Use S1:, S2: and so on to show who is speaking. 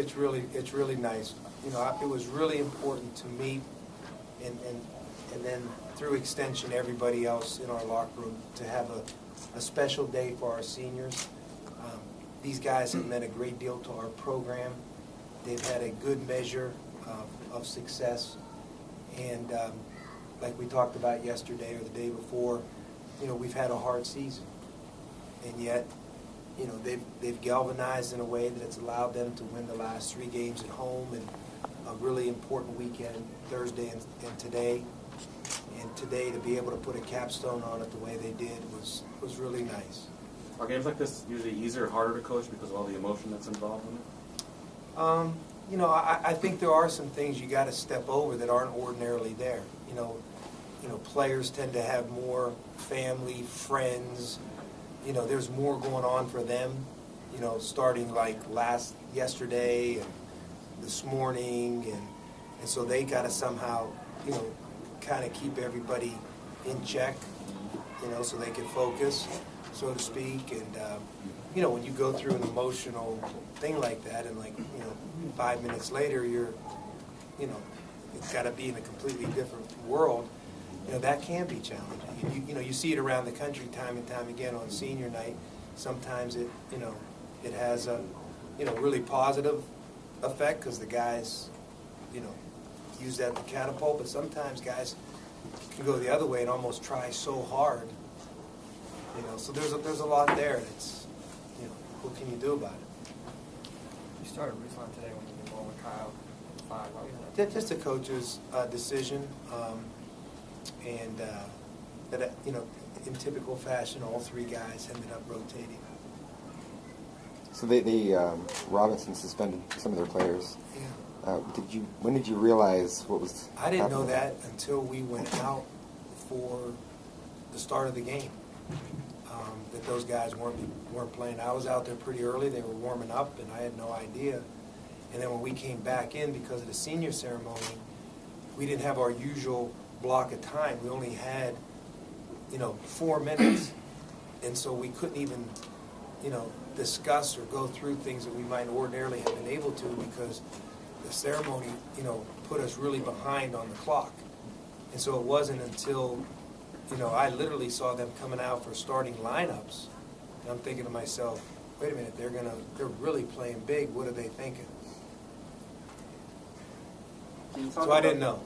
S1: it's really nice. You know, it was really important to me, and then through extension, everybody else in our locker room to have a special day for our seniors. These guys have meant a great deal to our program. They've had a good measure of success, and like we talked about yesterday or the day before, you know, we've had a hard season, and yet, you know, they've galvanized in a way that it's allowed them to win the last 3 games at home, and a really important weekend, Thursday and today. And today, to be able to put a capstone on it the way they did was really nice.
S2: Are games like this usually easier or harder to coach because of all the emotion that's involved in it?
S1: You know, I think there are some things you got to step over that aren't ordinarily there. You know, players tend to have more family, friends. You know, there's more going on for them. You know, starting like yesterday and this morning, and so they got to somehow, you know, kind of keep everybody in check. You know, so they can focus, so to speak. And you know, when you go through an emotional thing like that, and like, you know, 5 minutes later, you know, it's got to be in a completely different world. You know, that can be challenging. You know, you see it around the country time and time again on senior night. Sometimes it, you know, it has a, you know, really positive effect because the guys, you know, use that to catapult. But sometimes guys can go the other way and almost try so hard. You know, so there's a lot there. That's, you know, what can you do about it?
S3: You started Ruslan today when you were going with Kyle. Why was that?
S1: Just a coach's decision, and that, you know, in typical fashion, all 3 guys ended up rotating.
S4: So Robinson suspended some of their players.
S1: Yeah.
S4: When did you realize what was
S1: I didn't know
S4: happening?
S1: that until we went out for the start of the game. That those guys weren't playing. I was out there pretty early. They were warming up, and I had no idea. And then when we came back in because of the senior ceremony, we didn't have our usual block of time. We only had, you know, 4 minutes, and so we couldn't even, you know, discuss or go through things that we might ordinarily have been able to because the ceremony, you know, put us really behind on the clock. And so it wasn't until, you know, I literally saw them coming out for starting lineups, and I'm thinking to myself, wait a minute, they're really playing big. What are they thinking? So I didn't know.